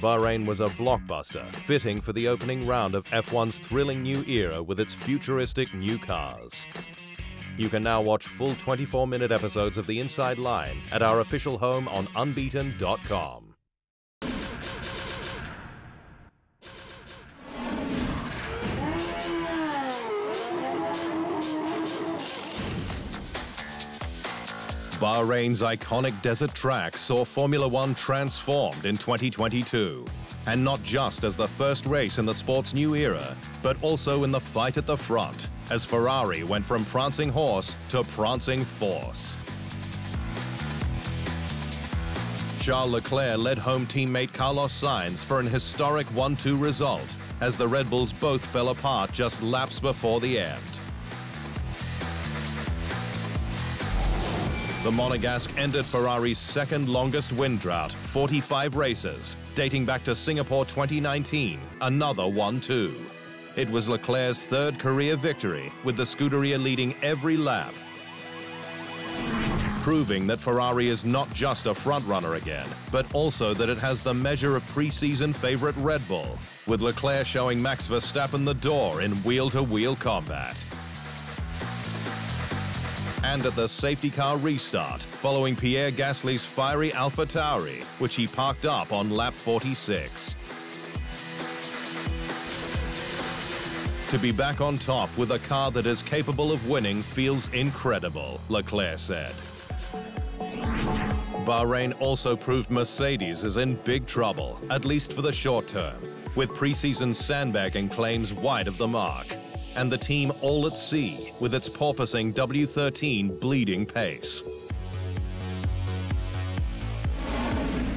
Bahrain was a blockbuster, fitting for the opening round of F1's thrilling new era with its futuristic new cars. You can now watch full 24-minute episodes of The Inside Line at our official home on unbeaten.com. Bahrain's iconic desert track saw Formula One transformed in 2022. And not just as the first race in the sport's new era, but also in the fight at the front, as Ferrari went from Prancing Horse to Prancing Force. Charles Leclerc led home teammate Carlos Sainz for an historic 1-2 result, as the Red Bulls both fell apart just laps before the end. The Monegasque ended Ferrari's second longest win drought, 45 races, dating back to Singapore 2019, another 1-2. It was Leclerc's third career victory, with the Scuderia leading every lap, proving that Ferrari is not just a frontrunner again, but also that it has the measure of pre-season favorite Red Bull, with Leclerc showing Max Verstappen the door in wheel-to-wheel combat. And at the safety car restart, following Pierre Gasly's fiery Alfa Tauri, which he parked up on lap 46. To be back on top with a car that is capable of winning feels incredible, Leclerc said. Bahrain also proved Mercedes is in big trouble, at least for the short term, with pre-season sandbagging claims wide of the mark. And the team all at sea, with its porpoising W13 bleeding pace.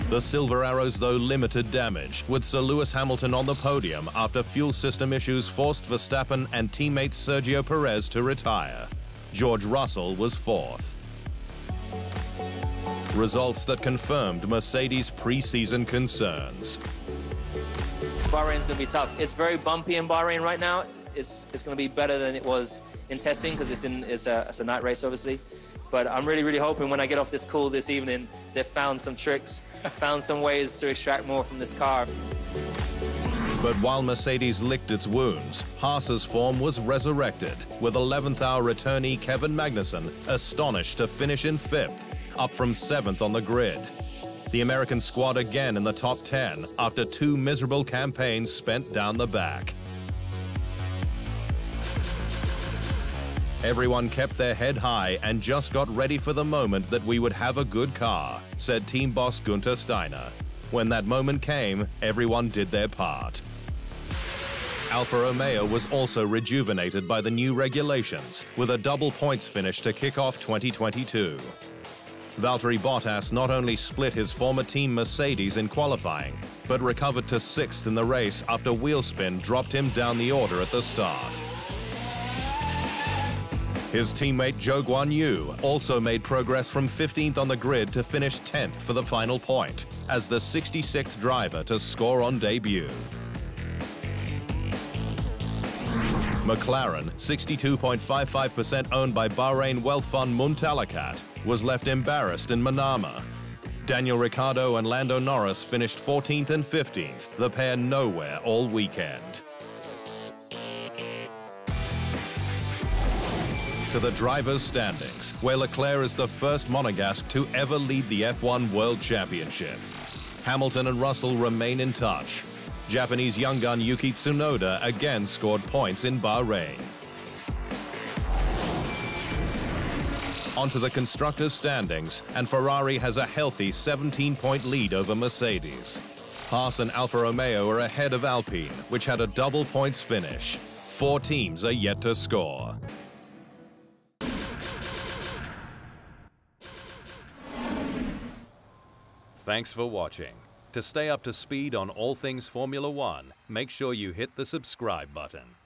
The Silver Arrows, though, limited damage, with Sir Lewis Hamilton on the podium after fuel system issues forced Verstappen and teammate Sergio Perez to retire. George Russell was fourth. Results that confirmed Mercedes' pre-season concerns. Bahrain's going to be tough. It's very bumpy in Bahrain right now. It's going to be better than it was in testing because it's a night race, obviously. But I'm really hoping when I get off this call this evening, they've found some tricks, found some ways to extract more from this car. But while Mercedes licked its wounds, Haas's form was resurrected, with 11th hour returnee Kevin Magnussen astonished to finish in 5th, up from 7th on the grid. The American squad again in the top 10 after 2 miserable campaigns spent down the back. Everyone kept their head high and just got ready for the moment that we would have a good car, said team boss Gunther Steiner. When that moment came, everyone did their part. Alfa Romeo was also rejuvenated by the new regulations, with a double points finish to kick off 2022. Valtteri Bottas not only split his former team Mercedes in qualifying, but recovered to 6th in the race after wheel spin dropped him down the order at the start. His teammate Zhou Guanyu also made progress from 15th on the grid to finish 10th for the final point, as the 66th driver to score on debut. McLaren, 62.55% owned by Bahrain wealth fund Mumtalakat, was left embarrassed in Manama. Daniel Ricciardo and Lando Norris finished 14th and 15th, the pair nowhere all weekend. To the drivers' standings, where Leclerc is the first Monegasque to ever lead the F1 World Championship. Hamilton and Russell remain in touch. Japanese young gun Yuki Tsunoda again scored points in Bahrain. Onto the constructors' standings, and Ferrari has a healthy 17-point lead over Mercedes. Haas and Alfa Romeo are ahead of Alpine, which had a double points finish. 4 teams are yet to score. Thanks for watching. To stay up to speed on all things Formula One, make sure you hit the subscribe button.